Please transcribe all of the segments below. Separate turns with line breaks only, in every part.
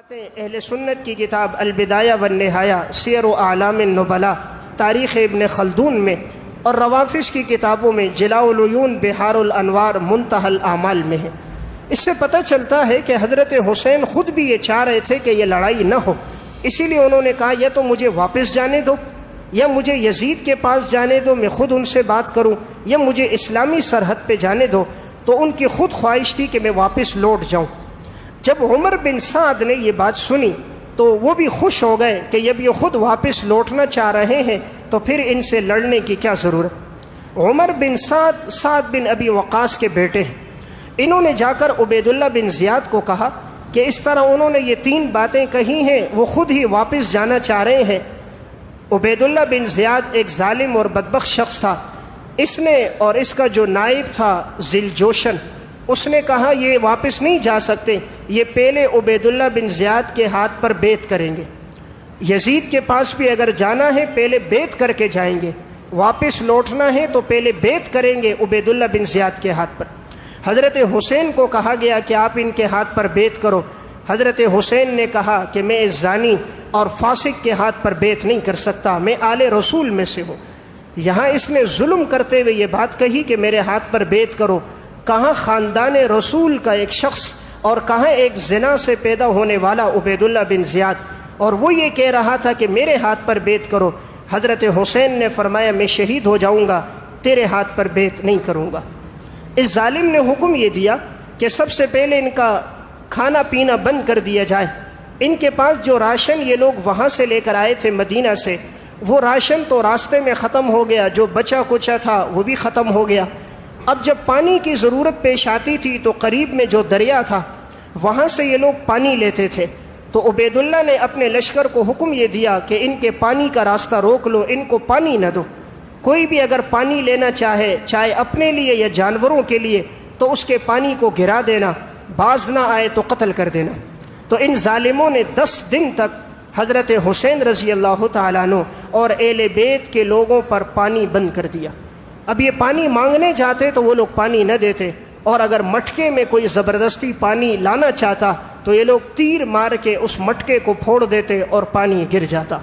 اہل سنت کی کتاب البدایہ والنہایہ سیر و اعلام النبلاء تاریخ ابن خلدون میں اور روافض کی کتابوں میں جلاء العیون بحار الانوار منتہی الاعمال میں ہے۔ اس سے پتہ چلتا ہے کہ حضرت حسین خود بھی یہ چاہ رہے تھے کہ یہ لڑائی نہ ہو، اسی لیے انہوں نے کہا یا تو مجھے واپس جانے دو یا مجھے یزید کے پاس جانے دو، میں خود ان سے بات کروں، یا مجھے اسلامی سرحد پہ جانے دو۔ تو ان کی خود خواہش تھی کہ میں واپس لوٹ جاؤں۔ جب عمر بن سعد نے یہ بات سنی تو وہ بھی خوش ہو گئے کہ جب یہ خود واپس لوٹنا چاہ رہے ہیں تو پھر ان سے لڑنے کی کیا ضرورت۔ عمر بن سعد بن ابی وقاص کے بیٹے ہیں۔ انہوں نے جا کر عبید اللہ بن زیاد کو کہا کہ اس طرح انہوں نے یہ 3 باتیں کہی ہیں، وہ خود ہی واپس جانا چاہ رہے ہیں۔ عبید اللہ بن زیاد ایک ظالم اور بدبخت شخص تھا، اس نے اور اس کا جو نائب تھا ذل جوشن، اس نے کہا یہ واپس نہیں جا سکتے، یہ پہلے عبید اللہ بن زیاد کے ہاتھ پر بیعت کریں گے، یزید کے پاس بھی اگر جانا ہے پہلے بیعت کر کے جائیں گے، واپس لوٹنا ہے تو پہلے بیعت کریں گے عبید اللہ بن زیاد کے ہاتھ پر۔ حضرت حسین کو کہا گیا کہ آپ ان کے ہاتھ پر بیعت کرو۔ حضرت حسین نے کہا کہ میں اس زانی اور فاسق کے ہاتھ پر بیعت نہیں کر سکتا، میں آل رسول میں سے ہوں۔ یہاں اس نے ظلم کرتے ہوئے یہ بات کہی کہ میرے ہاتھ پر بیعت کرو۔ کہاں خاندان رسول کا ایک شخص اور کہاں ایک زنا سے پیدا ہونے والا عبید اللہ بن زیاد، اور وہ یہ کہہ رہا تھا کہ میرے ہاتھ پر بیعت کرو۔ حضرت حسین نے فرمایا میں شہید ہو جاؤں گا، تیرے ہاتھ پر بیعت نہیں کروں گا۔ اس ظالم نے حکم یہ دیا کہ سب سے پہلے ان کا کھانا پینا بند کر دیا جائے۔ ان کے پاس جو راشن یہ لوگ وہاں سے لے کر آئے تھے مدینہ سے، وہ راشن تو راستے میں ختم ہو گیا، جو بچا کچا تھا وہ بھی ختم ہو گیا۔ اب جب پانی کی ضرورت پیش آتی تھی تو قریب میں جو دریا تھا وہاں سے یہ لوگ پانی لیتے تھے۔ تو عبید اللہ نے اپنے لشکر کو حکم یہ دیا کہ ان کے پانی کا راستہ روک لو، ان کو پانی نہ دو۔ کوئی بھی اگر پانی لینا چاہے، چاہے اپنے لیے یا جانوروں کے لیے، تو اس کے پانی کو گرا دینا، باز نہ آئے تو قتل کر دینا۔ تو ان ظالموں نے 10 دن تک حضرت حسین رضی اللہ تعالیٰ عنہ اور اہل بیت کے لوگوں پر پانی بند کر دیا۔ اب یہ پانی مانگنے جاتے تو وہ لوگ پانی نہ دیتے، اور اگر مٹکے میں کوئی زبردستی پانی لانا چاہتا تو یہ لوگ تیر مار کے اس مٹکے کو پھوڑ دیتے اور پانی گر جاتا۔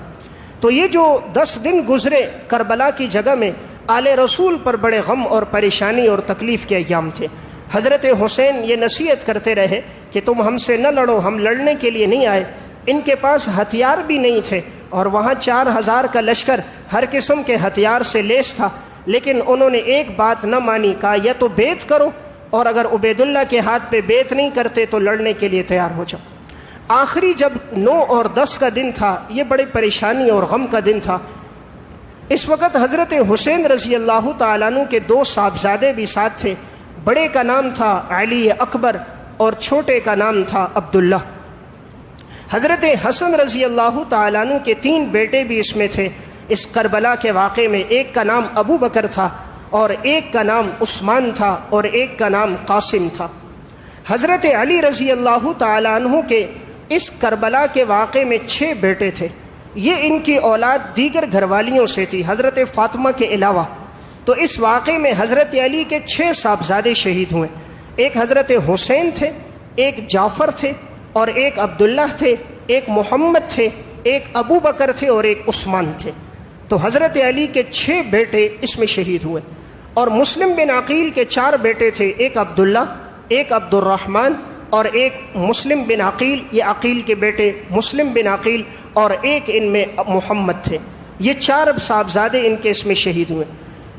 تو یہ جو 10 دن گزرے کربلا کی جگہ میں، آل رسول پر بڑے غم اور پریشانی اور تکلیف کے ایام تھے۔ حضرت حسین یہ نصیحت کرتے رہے کہ تم ہم سے نہ لڑو، ہم لڑنے کے لیے نہیں آئے۔ ان کے پاس ہتھیار بھی نہیں تھے، اور وہاں 4000 کا لشکر ہر قسم کے ہتھیار سے لیس تھا، لیکن انہوں نے ایک بات نہ مانی، کہا یا تو بیعت کرو، اور اگر عبید اللہ کے ہاتھ پہ بیعت نہیں کرتے تو لڑنے کے لیے تیار ہو جاؤ۔ آخری جب 9 اور 10 کا دن تھا، یہ بڑی پریشانی اور غم کا دن تھا۔ اس وقت حضرت حسین رضی اللہ تعالیٰ عنہ کے 2 صاحبزادے بھی ساتھ تھے۔ بڑے کا نام تھا علی اکبر اور چھوٹے کا نام تھا عبداللہ۔ حضرت حسن رضی اللہ تعالیٰ عنہ کے 3 بیٹے بھی اس میں تھے۔ اس کربلا کے واقعے میں ایک کا نام ابو بکر تھا، اور ایک کا نام عثمان تھا، اور ایک کا نام قاسم تھا۔ حضرت علی رضی اللہ تعالیٰ عنہ کے اس کربلا کے واقعے میں 6 بیٹے تھے۔ یہ ان کی اولاد دیگر گھر والیوں سے تھی حضرت فاطمہ کے علاوہ۔ تو اس واقعے میں حضرت علی کے 6 صاحبزادے شہید ہوئے۔ ایک حضرت حسین تھے، ایک جعفر تھے، اور ایک عبداللہ تھے، ایک محمد تھے، ایک ابو بکر تھے، اور ایک عثمان تھے۔ تو حضرت علی کے 6 بیٹے اس میں شہید ہوئے، اور مسلم بن عقیل کے 4 بیٹے تھے، ایک عبداللہ، ایک عبد الرحمن، اور ایک مسلم بن عقیل، یہ عقیل کے بیٹے مسلم بن عقیل، اور ایک ان میں محمد تھے۔ یہ 4 صاحبزادے ان کے اس میں شہید ہوئے۔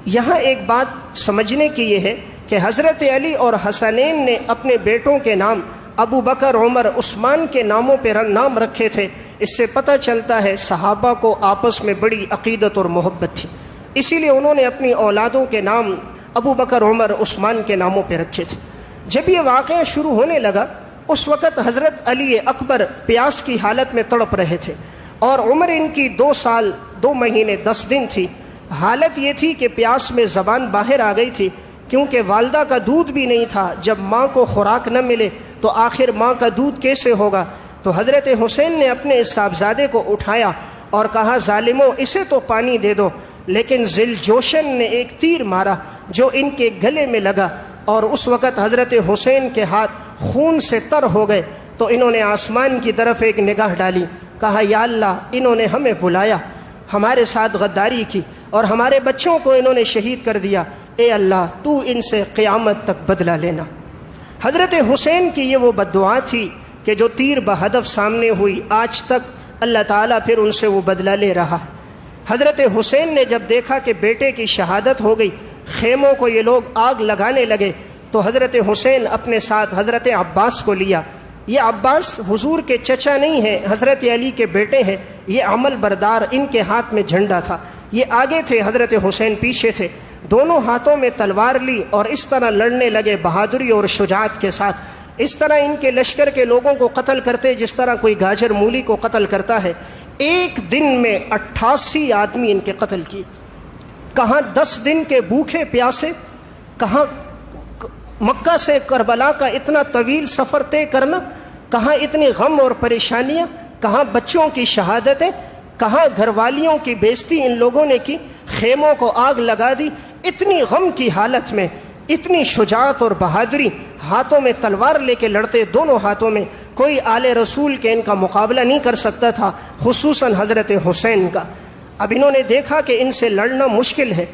یہاں ایک بات سمجھنے کی یہ ہے کہ حضرت علی اور حسنین نے اپنے بیٹوں کے نام ابو بکر، عمر، عثمان کے ناموں پہ نام رکھے تھے۔ اس سے پتہ چلتا ہے صحابہ کو آپس میں بڑی عقیدت اور محبت تھی، اسی لیے انہوں نے اپنی اولادوں کے نام ابو بکر، عمر، عثمان کے ناموں پہ رکھے تھے۔ جب یہ واقعہ شروع ہونے لگا اس وقت حضرت علی اکبر پیاس کی حالت میں تڑپ رہے تھے، اور عمر ان کی 2 سال 2 مہینے 10 دن تھی۔ حالت یہ تھی کہ پیاس میں زبان باہر آ گئی تھی، کیونکہ والدہ کا دودھ بھی نہیں تھا۔ جب ماں کو خوراک نہ ملے تو آخر ماں کا دودھ کیسے ہوگا؟ تو حضرت حسین نے اپنے اس صاحبزادے کو اٹھایا اور کہا ظالموں اسے تو پانی دے دو، لیکن ذل جوشن نے ایک تیر مارا جو ان کے گلے میں لگا، اور اس وقت حضرت حسین کے ہاتھ خون سے تر ہو گئے۔ تو انہوں نے آسمان کی طرف ایک نگاہ ڈالی، کہا یا اللہ انہوں نے ہمیں بلایا، ہمارے ساتھ غداری کی اور ہمارے بچوں کو انہوں نے شہید کر دیا، اے اللہ تو ان سے قیامت تک بدلہ لینا۔ حضرت حسین کی یہ وہ بددعا تھی کہ جو تیر بہدف سامنے ہوئی، آج تک اللہ تعالیٰ پھر ان سے وہ بدلہ لے رہا ہے۔ حضرت حسین نے جب دیکھا کہ بیٹے کی شہادت ہو گئی، خیموں کو یہ لوگ آگ لگانے لگے، تو حضرت حسین اپنے ساتھ حضرت عباس کو لیا۔ یہ عباس حضور کے چچا نہیں ہیں، حضرت علی کے بیٹے ہیں، یہ عمل بردار، ان کے ہاتھ میں جھنڈا تھا، یہ آگے تھے، حضرت حسین پیچھے تھے، دونوں ہاتھوں میں تلوار لی اور اس طرح لڑنے لگے بہادری اور شجاعت کے ساتھ۔ اس طرح ان کے لشکر کے لوگوں کو قتل کرتے جس طرح کوئی گاجر مولی کو قتل کرتا ہے۔ ایک دن میں 88 آدمی ان کے قتل کیے۔ کہاں 10 دن کے بھوکے پیاسے، کہاں مکہ سے کربلا کا اتنا طویل سفر طے کرنا، کہاں اتنی غم اور پریشانیاں، کہاں بچوں کی شہادتیں، کہاں گھر والیوں کی بےزتی ان لوگوں نے کی، خیموں کو آگ لگا دی۔ اتنی غم کی حالت میں اتنی شجاعت اور بہادری، ہاتھوں میں تلوار لے کے لڑتے، دونوں ہاتھوں میں، کوئی آل رسول کے ان کا مقابلہ نہیں کر سکتا تھا، خصوصاً حضرت حسین کا۔ اب انہوں نے دیکھا کہ ان سے لڑنا مشکل ہے۔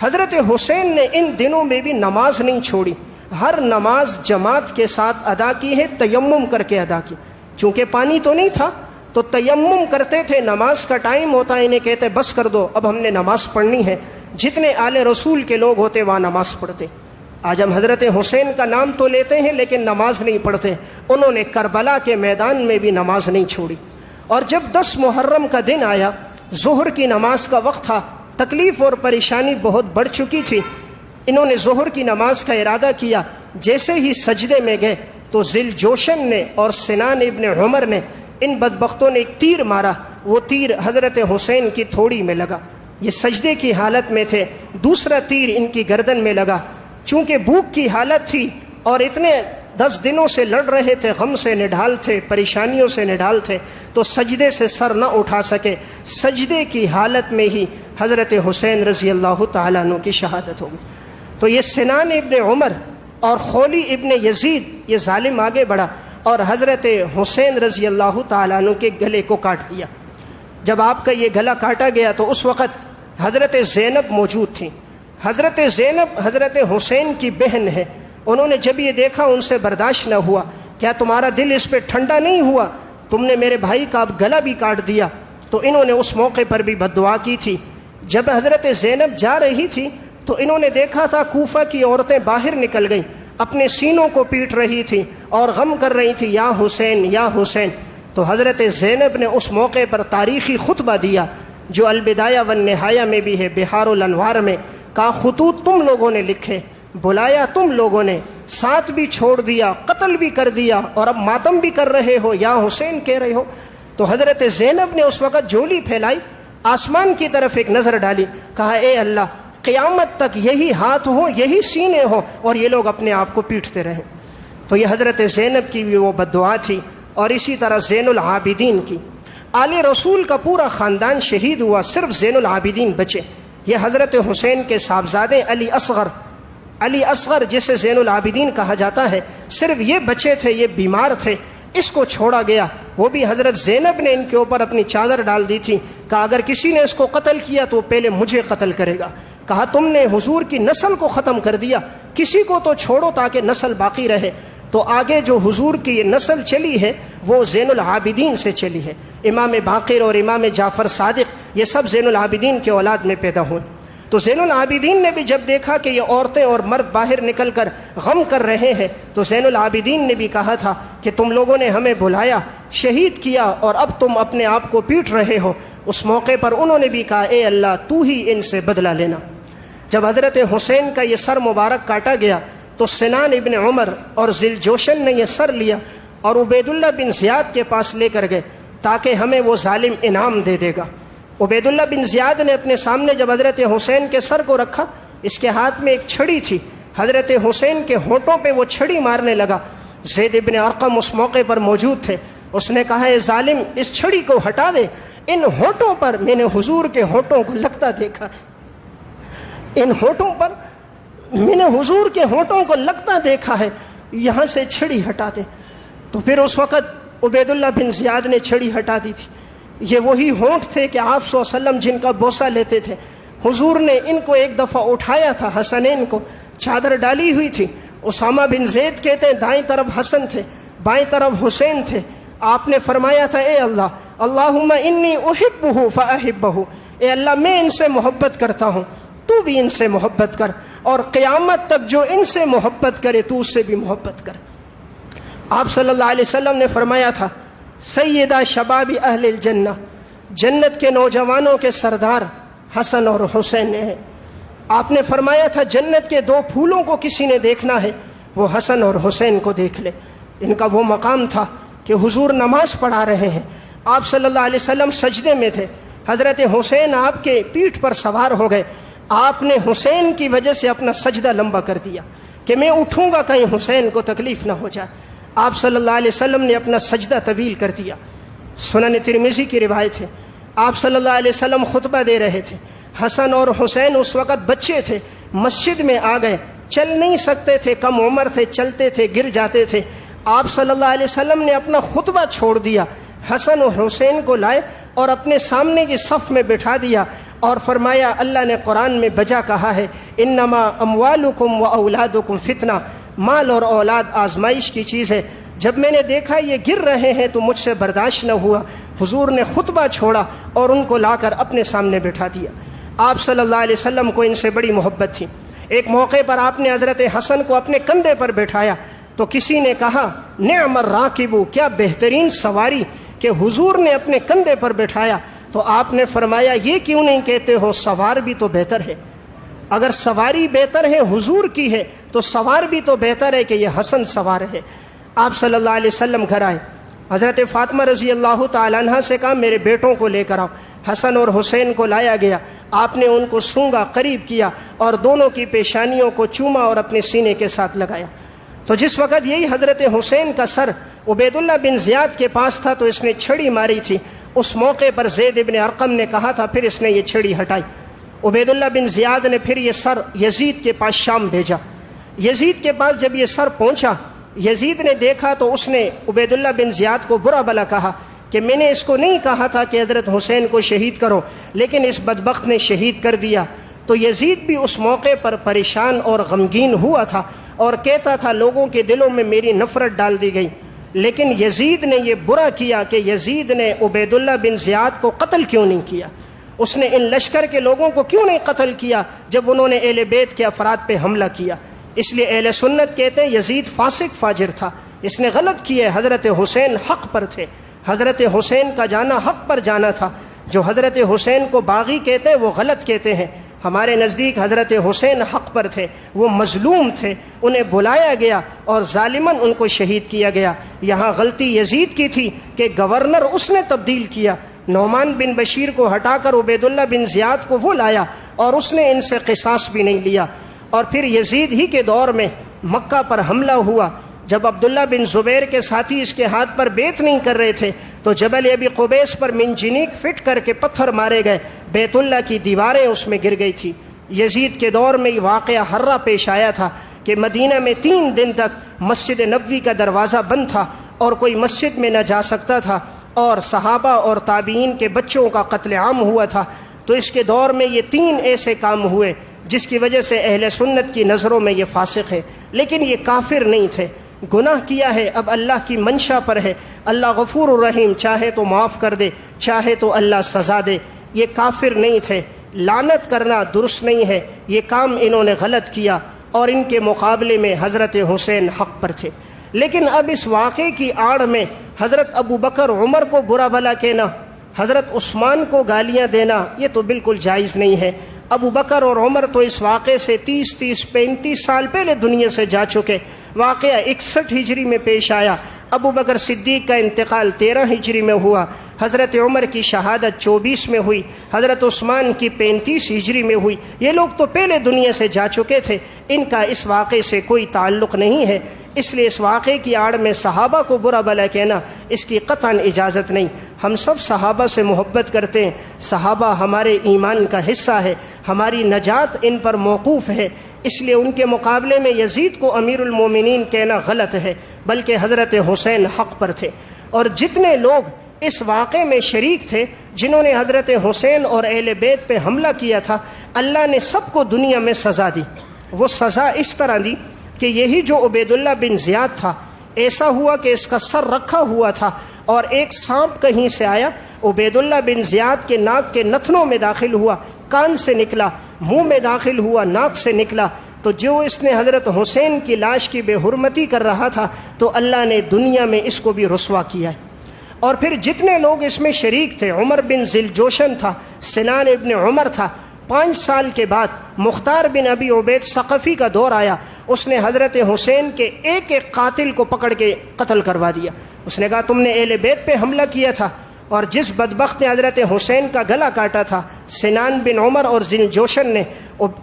حضرت حسین نے ان دنوں میں بھی نماز نہیں چھوڑی، ہر نماز جماعت کے ساتھ ادا کی ہے، تیمم کر کے ادا کی۔ چونکہ پانی تو نہیں تھا تو تیمم کرتے تھے، نماز کا ٹائم ہوتا ہے، انہیں کہتے بس کر دو اب ہم نے نماز پڑھنی ہے۔ جتنے آل رسول کے لوگ ہوتے وہاں نماز پڑھتے۔ آج ہم حضرت حسین کا نام تو لیتے ہیں لیکن نماز نہیں پڑھتے، انہوں نے کربلا کے میدان میں بھی نماز نہیں چھوڑی۔ اور جب 10 محرم کا دن آیا، ظہر کی نماز کا وقت تھا، تکلیف اور پریشانی بہت بڑھ چکی تھی، انہوں نے ظہر کی نماز کا ارادہ کیا۔ جیسے ہی سجدے میں گئے تو ذل جوشن نے اور سنان ابن عمر نے، ان بدبختوں نے ایک تیر مارا، وہ تیر حضرت حسین کی تھوڑی میں لگا، یہ سجدے کی حالت میں تھے، دوسرا تیر ان کی گردن میں لگا۔ چونکہ بھوک کی حالت تھی اور اتنے 10 دنوں سے لڑ رہے تھے، غم سے نڈھال تھے، پریشانیوں سے نڈھال تھے، تو سجدے سے سر نہ اٹھا سکے۔ سجدے کی حالت میں ہی حضرت حسین رضی اللہ تعالیٰ عنہ کی شہادت ہو گئی۔ تو یہ سنان ابن عمر اور خولی ابن یزید، یہ ظالم آگے بڑھا اور حضرت حسین رضی اللہ تعالیٰ عنہ کے گلے کو کاٹ دیا۔ جب آپ کا یہ گلا کاٹا گیا تو اس وقت حضرت زینب موجود تھیں۔ حضرت زینب حضرت حسین کی بہن ہے، انہوں نے جب یہ دیکھا ان سے برداشت نہ ہوا، کیا تمہارا دل اس پہ ٹھنڈا نہیں ہوا؟ تم نے میرے بھائی کا اب گلا بھی کاٹ دیا۔ تو انہوں نے اس موقع پر بھی بددعا کی تھی۔ جب حضرت زینب جا رہی تھی تو انہوں نے دیکھا تھا کوفہ کی عورتیں باہر نکل گئیں، اپنے سینوں کو پیٹ رہی تھی اور غم کر رہی تھی، یا حسین یا حسین۔ تو حضرت زینب نے اس موقع پر تاریخی خطبہ دیا جو البدایہ والنہایہ میں بھی ہے، بحار الانوار میں، کہا خطوط تم لوگوں نے لکھے، بلایا تم لوگوں نے، ساتھ بھی چھوڑ دیا، قتل بھی کر دیا، اور اب ماتم بھی کر رہے ہو، یا حسین کہہ رہے ہو۔ تو حضرت زینب نے اس وقت جھولی پھیلائی، آسمان کی طرف ایک نظر ڈالی، کہا اے اللہ قیامت تک یہی ہاتھ ہو، یہی سینے ہو اور یہ لوگ اپنے آپ کو پیٹتے رہیں۔ تو یہ حضرت زینب کی بھی وہ بددعا تھی، اور اسی طرح زین العابدین کی۔ آل رسول کا پورا خاندان شہید ہوا، صرف زین العابدین بچے۔ یہ حضرت حسین کے صاحبزادے علی اصغر جسے زین العابدین کہا جاتا ہے، صرف یہ بچے تھے، یہ بیمار تھے، اس کو چھوڑا گیا۔ وہ بھی حضرت زینب نے ان کے اوپر اپنی چادر ڈال دی تھی، کہا اگر کسی نے اس کو قتل کیا تو پہلے مجھے قتل کرے گا۔ کہا تم نے حضور کی نسل کو ختم کر دیا، کسی کو تو چھوڑو تاکہ نسل باقی رہے۔ تو آگے جو حضور کی یہ نسل چلی ہے وہ زین العابدین سے چلی ہے۔ امام باقر اور امام جعفر صادق یہ سب زین العابدین کے اولاد میں پیدا ہوئے۔ تو زین العابدین نے بھی جب دیکھا کہ یہ عورتیں اور مرد باہر نکل کر غم کر رہے ہیں تو زین العابدین نے بھی کہا تھا کہ تم لوگوں نے ہمیں بلایا، شہید کیا، اور اب تم اپنے آپ کو پیٹ رہے ہو۔ اس موقع پر انہوں نے بھی کہا اے اللہ تو ہی ان سے بدلہ لینا۔ جب حضرت حسین کا یہ سر مبارک کاٹا گیا تو سنان ابن عمر اور ذل جوشن نے یہ سر لیا اور عبید اللہ بن زیاد کے پاس لے کر گئے تاکہ ہمیں وہ ظالم انعام دے دے گا۔ عبید اللہ بن زیاد نے اپنے سامنے جب حضرت حسین کے سر کو رکھا، اس کے ہاتھ میں ایک چھڑی تھی، حضرت حسین کے ہونٹوں پہ وہ چھڑی مارنے لگا۔ زید ابن ارقم اس موقع پر موجود تھے، اس نے کہا اے ظالم اس چھڑی کو ہٹا دے، ان ہونٹوں پر میں نے حضور کے ہونٹوں کو لگتا دیکھا، ان ہونٹوں پر میں نے حضور کے ہونٹوں کو لگتا دیکھا ہے، یہاں سے چھڑی ہٹا دے۔ تو پھر اس وقت عبیداللہ بن زیاد نے چھڑی ہٹا دی تھی. یہ وہی ہونٹ تھے کہ آپ صلی اللہ علیہ وسلم جن کا بوسہ لیتے تھے. حضور نے ان کو ایک دفعہ اٹھایا تھا، حسنین کو، چادر ڈالی ہوئی تھی. اسامہ بن زید کہتے ہیں دائیں طرف حسن تھے، بائیں طرف حسین تھے. آپ نے فرمایا تھا اے اللہ، اللہم انی احبہ فاحبہ، اے اللہ میں ان سے محبت کرتا ہوں، تو بھی ان سے محبت کر، اور قیامت تک جو ان سے محبت کرے تو اس سے بھی محبت کر. آپ صلی اللہ علیہ وسلم نے فرمایا تھا سیدہ شباب اہل الجنہ، جنت کے نوجوانوں کے سردار حسن اور حسین ہیں. آپ نے فرمایا تھا جنت کے 2 پھولوں کو کسی نے دیکھنا ہے وہ حسن اور حسین کو دیکھ لے. ان کا وہ مقام تھا کہ حضور نماز پڑھا رہے ہیں، آپ صلی اللہ علیہ وسلم سجدے میں تھے، حضرت حسین آپ کے پیٹھ پر سوار ہو گئے. آپ نے حسین کی وجہ سے اپنا سجدہ لمبا کر دیا کہ میں اٹھوں گا کہیں حسین کو تکلیف نہ ہو جائے. آپ صلی اللہ علیہ وسلم نے اپنا سجدہ طویل کر دیا. سنن ترمذی کی روایت ہے، آپ صلی اللہ علیہ وسلم خطبہ دے رہے تھے. حسن اور حسین اس وقت بچے تھے، مسجد میں آ گئے، چل نہیں سکتے تھے، کم عمر تھے، چلتے تھے گر جاتے تھے. آپ صلی اللہ علیہ وسلم نے اپنا خطبہ چھوڑ دیا، حسن اور حسین کو لائے اور اپنے سامنے کی صف میں بٹھا دیا اور فرمایا اللہ نے قرآن میں بجا کہا ہے انما اموالکم و اولادکم فتنہ، مال اور اولاد آزمائش کی چیز ہے. جب میں نے دیکھا یہ گر رہے ہیں تو مجھ سے برداشت نہ ہوا، حضور نے خطبہ چھوڑا اور ان کو لا کر اپنے سامنے بٹھا دیا. آپ صلی اللہ علیہ وسلم کو ان سے بڑی محبت تھی. ایک موقع پر آپ نے حضرت حسن کو اپنے کندھے پر بٹھایا تو کسی نے کہا نعم الراکب، کیا بہترین سواری کہ حضور نے اپنے کندھے پر بٹھایا. تو آپ نے فرمایا یہ کیوں نہیں کہتے ہو سوار بھی تو بہتر ہے. اگر سواری بہتر ہے حضور کی ہے تو سوار بھی تو بہتر ہے کہ یہ حسن سوار ہے. آپ صلی اللہ علیہ وسلم گھر آئے، حضرت فاطمہ رضی اللہ تعالیٰ عنہ سے کہا میرے بیٹوں کو لے کر آؤ. حسن اور حسین کو لایا گیا، آپ نے ان کو سونگا، قریب کیا اور دونوں کی پیشانیوں کو چوما اور اپنے سینے کے ساتھ لگایا. تو جس وقت یہی حضرت حسین کا سر عبیداللہ بن زیاد کے پاس تھا تو اس نے چھڑی ماری تھی. اس موقع پر زید ابن ارقم نے کہا تھا، پھر اس نے یہ چھڑی ہٹائی. عبیداللہ بن زیاد نے پھر یہ سر یزید کے پاس شام بھیجا. یزید کے پاس جب یہ سر پہنچا، یزید نے دیکھا تو اس نے عبیداللہ بن زیاد کو برا بھلا کہا کہ میں نے اس کو نہیں کہا تھا کہ حضرت حسین کو شہید کرو، لیکن اس بدبخت نے شہید کر دیا. تو یزید بھی اس موقع پر پریشان اور غمگین ہوا تھا اور کہتا تھا لوگوں کے دلوں میں میری نفرت ڈال دی گئی. لیکن یزید نے یہ برا کیا کہ یزید نے عبیداللہ بن زیاد کو قتل کیوں نہیں کیا، اس نے ان لشکر کے لوگوں کو کیوں نہیں قتل کیا جب انہوں نے اہل بیت کے افراد پہ حملہ کیا. اس لیے اہل سنت کہتے ہیں یزید فاسق فاجر تھا، اس نے غلط کیا. حضرت حسین حق پر تھے، حضرت حسین کا جانا حق پر جانا تھا. جو حضرت حسین کو باغی کہتے ہیں وہ غلط کہتے ہیں. ہمارے نزدیک حضرت حسین حق پر تھے، وہ مظلوم تھے، انہیں بلایا گیا اور ظالماً ان کو شہید کیا گیا. یہاں غلطی یزید کی تھی کہ گورنر اس نے تبدیل کیا، نعمان بن بشیر کو ہٹا کر عبیداللہ بن زیاد کو وہ لایا اور اس نے ان سے قصاص بھی نہیں لیا. اور پھر یزید ہی کے دور میں مکہ پر حملہ ہوا. جب عبداللہ بن زبیر کے ساتھی اس کے ہاتھ پر بیت نہیں کر رہے تھے تو جبل ابی قبیس پر منجنیق فٹ کر کے پتھر مارے گئے، بیت اللہ کی دیواریں اس میں گر گئی تھی. یزید کے دور میں یہ واقعہ ہررا پیش آیا تھا کہ مدینہ میں 3 دن تک مسجد نبوی کا دروازہ بند تھا اور کوئی مسجد میں نہ جا سکتا تھا، اور صحابہ اور تابعین کے بچوں کا قتل عام ہوا تھا. تو اس کے دور میں یہ 3 ایسے کام ہوئے جس کی وجہ سے اہل سنت کی نظروں میں یہ فاسق ہے. لیکن یہ کافر نہیں تھے، گناہ کیا ہے اب اللہ کی منشا پر ہے. اللہ غفور الرحیم، چاہے تو معاف کر دے، چاہے تو اللہ سزا دے. یہ کافر نہیں تھے، لعنت کرنا درست نہیں ہے. یہ کام انہوں نے غلط کیا اور ان کے مقابلے میں حضرت حسین حق پر تھے. لیکن اب اس واقعے کی آڑ میں حضرت ابو بکر عمر کو برا بھلا کہنا، حضرت عثمان کو گالیاں دینا، یہ تو بالکل جائز نہیں ہے. ابو بکر اور عمر تو اس واقعے سے 35 سال پہلے دنیا سے جا چکے. واقعہ 61 ہجری میں پیش آیا. ابو بکر صدیق کا انتقال 13 ہجری میں ہوا. حضرت عمر کی شہادت 24 میں ہوئی. حضرت عثمان کی 35 ہجری میں ہوئی. یہ لوگ تو پہلے دنیا سے جا چکے تھے، ان کا اس واقعے سے کوئی تعلق نہیں ہے. اس لیے اس واقعے کی آڑ میں صحابہ کو برا بھلا کہنا اس کی قطعاً اجازت نہیں. ہم سب صحابہ سے محبت کرتے ہیں، صحابہ ہمارے ایمان کا حصہ ہے، ہماری نجات ان پر موقوف ہے. اس لیے ان کے مقابلے میں یزید کو امیر المومنین کہنا غلط ہے، بلکہ حضرت حسین حق پر تھے۔ اور جتنے لوگ اس واقعے میں شریک تھے جنہوں نے حضرت حسین اور اہل بیت پہ حملہ کیا تھا، اللہ نے سب کو دنیا میں سزا دی۔ وہ سزا اس طرح دی کہ یہی جو عبید اللہ بن زیاد تھا، ایسا ہوا کہ اس کا سر رکھا ہوا تھا اور ایک سانپ کہیں سے آیا، عبید اللہ بن زیاد کے ناک کے نتنوں میں داخل ہوا، کان سے نکلا، منہ میں داخل ہوا، ناک سے نکلا۔ تو جو اس نے حضرت حسین کی لاش کی بے حرمتی کر رہا تھا، تو اللہ نے دنیا میں اس کو بھی رسوا کیا ہے۔ اور پھر جتنے لوگ اس میں شریک تھے، عمر بن ذوالجوشن تھا، سنان ابن عمر تھا۔ 5 سال کے بعد مختار بن ابی عبید ثقفی کا دور آیا، اس نے حضرت حسین کے ایک ایک قاتل کو پکڑ کے قتل کروا دیا۔ اس نے کہا تم نے اہل بیت پہ حملہ کیا تھا، اور جس بدبخت نے حضرت حسین کا گلا کاٹا تھا، سنان بن عمر اور ذوالجوشن نے،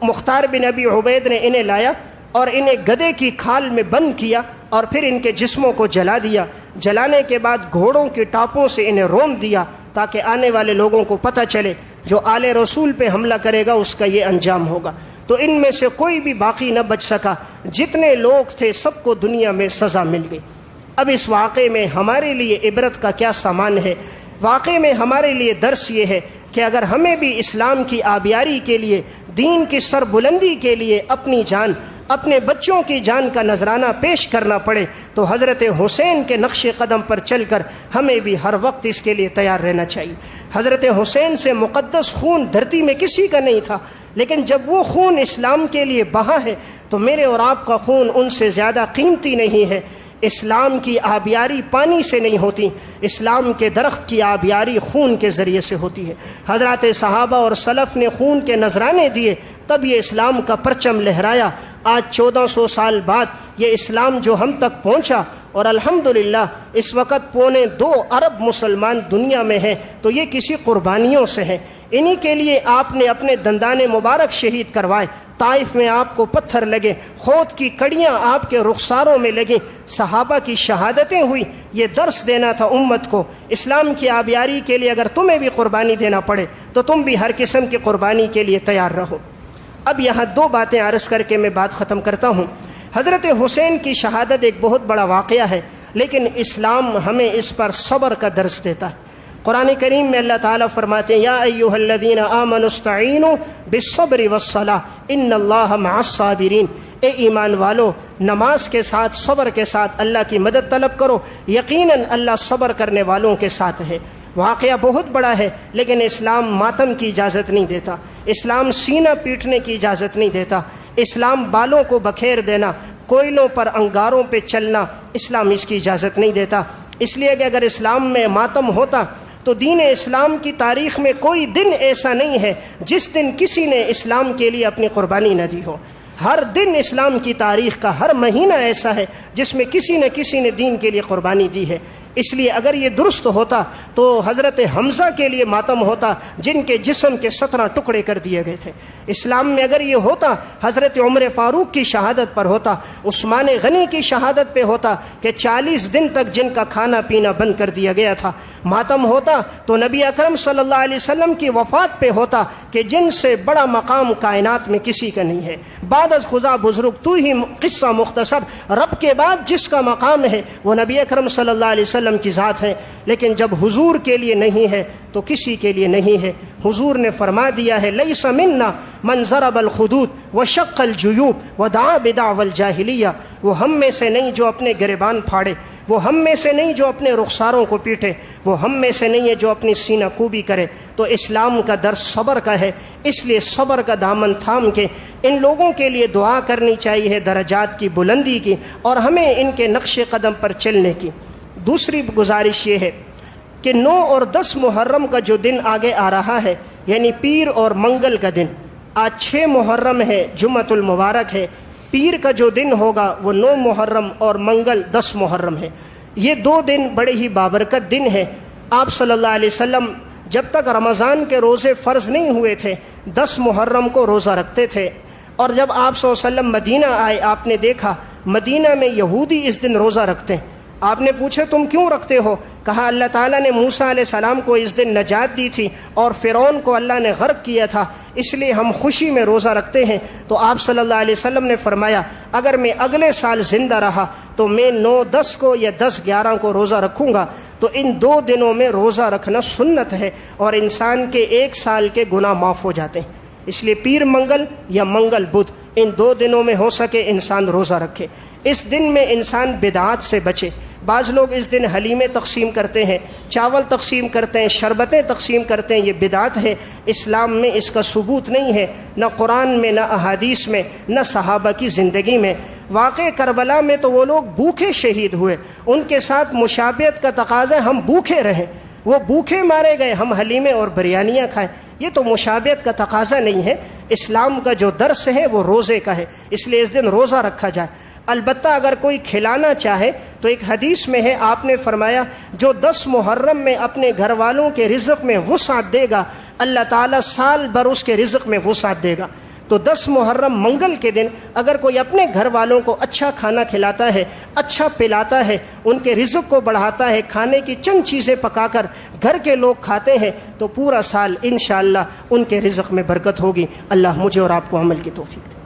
مختار بن ابی عبید نے انہیں لایا اور انہیں گدھے کی کھال میں بند کیا اور پھر ان کے جسموں کو جلا دیا۔ جلانے کے بعد گھوڑوں کی ٹاپوں سے انہیں رون دیا تاکہ آنے والے لوگوں کو پتہ چلے جو آل رسول پہ حملہ کرے گا اس کا یہ انجام ہوگا۔ تو ان میں سے کوئی بھی باقی نہ بچ سکا، جتنے لوگ تھے سب کو دنیا میں سزا مل گئی۔ اب اس واقعے میں ہمارے لیے عبرت کا کیا سامان ہے؟ واقعے میں ہمارے لیے درس یہ ہے کہ اگر ہمیں بھی اسلام کی آبیاری کے لیے، دین کی سربلندی کے لیے اپنی جان، اپنے بچوں کی جان کا نذرانہ پیش کرنا پڑے، تو حضرت حسین کے نقش قدم پر چل کر ہمیں بھی ہر وقت اس کے لیے تیار رہنا چاہیے۔ حضرت حسین سے مقدس خون دھرتی میں کسی کا نہیں تھا، لیکن جب وہ خون اسلام کے لیے بہا ہے تو میرے اور آپ کا خون ان سے زیادہ قیمتی نہیں ہے۔ اسلام کی آبیاری پانی سے نہیں ہوتی، اسلام کے درخت کی آبیاری خون کے ذریعے سے ہوتی ہے۔ حضرات صحابہ اور سلف نے خون کے نذرانے دیے، تب یہ اسلام کا پرچم لہرایا۔ آج 1400 سال بعد یہ اسلام جو ہم تک پہنچا، اور الحمدللہ اس وقت 2.25 ارب مسلمان دنیا میں ہیں، تو یہ کسی قربانیوں سے ہیں۔ انہی کے لیے آپ نے اپنے دندان مبارک شہید کروائے، طائف میں آپ کو پتھر لگے، خود کی کڑیاں آپ کے رخساروں میں لگیں، صحابہ کی شہادتیں ہوئی۔ یہ درس دینا تھا امت کو، اسلام کی آبیاری کے لیے اگر تمہیں بھی قربانی دینا پڑے تو تم بھی ہر قسم کی قربانی کے لیے تیار رہو۔ اب یہاں 2 باتیں عرض کر کے میں بات ختم کرتا ہوں۔ حضرت حسین کی شہادت ایک بہت بڑا واقعہ ہے، لیکن اسلام ہمیں اس پر صبر کا درس دیتا ہے۔ قرآن کریم میں اللہ تعالیٰ فرماتے ہیں، یا ایھا الذین آمنوا استعینوا بالصبر والصلاۃ ان اللہ مع الصابرین۔ اے ایمان والو، نماز کے ساتھ، صبر کے ساتھ اللہ کی مدد طلب کرو، یقیناً اللہ صبر کرنے والوں کے ساتھ ہے۔ واقعہ بہت بڑا ہے، لیکن اسلام ماتم کی اجازت نہیں دیتا، اسلام سینہ پیٹنے کی اجازت نہیں دیتا، اسلام بالوں کو بکھیر دینا، کوئلوں پر انگاروں پہ چلنا، اسلام اس کی اجازت نہیں دیتا۔ اس لیے کہ اگر اسلام میں ماتم ہوتا تو دین اسلام کی تاریخ میں کوئی دن ایسا نہیں ہے جس دن کسی نے اسلام کے لیے اپنی قربانی نہ دی ہو۔ ہر دن اسلام کی تاریخ کا، ہر مہینہ ایسا ہے جس میں کسی نہ کسی نے دین کے لیے قربانی دی ہے۔ اس لیے اگر یہ درست ہوتا تو حضرت حمزہ کے لیے ماتم ہوتا، جن کے جسم کے 17 ٹکڑے کر دیے گئے تھے۔ اسلام میں اگر یہ ہوتا، حضرت عمر فاروق کی شہادت پر ہوتا، عثمان غنی کی شہادت پہ ہوتا کہ 40 دن تک جن کا کھانا پینا بند کر دیا گیا تھا۔ ماتم ہوتا تو نبی اکرم صلی اللہ علیہ وسلم کی وفات پہ ہوتا کہ جن سے بڑا مقام کائنات میں کسی کا نہیں ہے۔ بعد از خدا بزرگ تو ہی قصہ مختصر، رب کے بعد جس کا مقام ہے وہ نبی اکرم صلی اللہ علیہ وسلم کی ذات ہے، لیکن جب حضور کے لیے نہیں ہے تو کسی کے لیے نہیں ہے۔ حضور نے فرما دیا ہے، لیس منا من ضرب الخدود وشق الجیوب ودعا بدعوى الجاہلیہ۔ وہ ہم میں سے نہیں جو اپنے گریبان پھاڑے، وہ ہم میں سے نہیں جو اپنے رخساروں کو پیٹے، وہ ہم میں سے نہیں ہے جو اپنی سینہ کوبی کرے۔ تو اسلام کا درس صبر کا ہے، اس لیے صبر کا دامن تھام کے ان لوگوں کے لیے دعا کرنی چاہیے، درجات کی بلندی کی، اور ہمیں ان کے نقش قدم پر چلنے کی۔ دوسری گزارش یہ ہے کہ 9 اور 10 محرم کا جو دن آگے آ رہا ہے، یعنی پیر اور منگل کا دن، آج 6 محرم ہے، جمعۃ المبارک ہے، پیر کا جو دن ہوگا وہ 9 محرم اور منگل 10 محرم ہے۔ یہ 2 دن بڑے ہی بابرکت دن ہیں۔ آپ صلی اللہ علیہ وسلم جب تک رمضان کے روزے فرض نہیں ہوئے تھے 10 محرم کو روزہ رکھتے تھے، اور جب آپ صلی اللہ علیہ وسلم مدینہ آئے آپ نے دیکھا مدینہ میں یہودی اس دن روزہ رکھتے ہیں۔ آپ نے پوچھا تم کیوں رکھتے ہو؟ کہا اللہ تعالیٰ نے موسیٰ علیہ السلام کو اس دن نجات دی تھی اور فرعون کو اللہ نے غرق کیا تھا، اس لیے ہم خوشی میں روزہ رکھتے ہیں۔ تو آپ صلی اللہ علیہ وسلم نے فرمایا اگر میں اگلے سال زندہ رہا تو میں 9-10 کو یا 10-11 کو روزہ رکھوں گا۔ تو ان 2 دنوں میں روزہ رکھنا سنت ہے اور انسان کے 1 سال کے گناہ معاف ہو جاتے ہیں۔ اس لیے پیر منگل یا منگل بدھ ان 2 دنوں میں ہو سکے انسان روزہ رکھے۔ اس دن میں انسان بدعات سے بچے۔ بعض لوگ اس دن حلیمے تقسیم کرتے ہیں، چاول تقسیم کرتے ہیں، شربتیں تقسیم کرتے ہیں، یہ بدعت ہے۔ اسلام میں اس کا ثبوت نہیں ہے، نہ قرآن میں، نہ احادیث میں، نہ صحابہ کی زندگی میں۔ واقع کربلا میں تو وہ لوگ بھوکے شہید ہوئے، ان کے ساتھ مشابہت کا تقاضا ہے ہم بھوکے رہیں، وہ بھوکے مارے گئے، ہم حلیمے اور بریانیاں کھائیں، یہ تو مشابہت کا تقاضا نہیں ہے۔ اسلام کا جو درس ہے وہ روزے کا ہے، اس لیے اس دن روزہ رکھا جائے۔ البتہ اگر کوئی کھلانا چاہے تو ایک حدیث میں ہے، آپ نے فرمایا جو 10 محرم میں اپنے گھر والوں کے رزق میں وسعت دے گا اللہ تعالیٰ سال بھر اس کے رزق میں وسعت دے گا۔ تو 10 محرم منگل کے دن اگر کوئی اپنے گھر والوں کو اچھا کھانا کھلاتا ہے، اچھا پلاتا ہے، ان کے رزق کو بڑھاتا ہے، کھانے کی چند چیزیں پکا کر گھر کے لوگ کھاتے ہیں تو پورا سال انشاءاللہ ان کے رزق میں برکت ہوگی۔ اللہ مجھے اور آپ کو عمل کی توفیق دے۔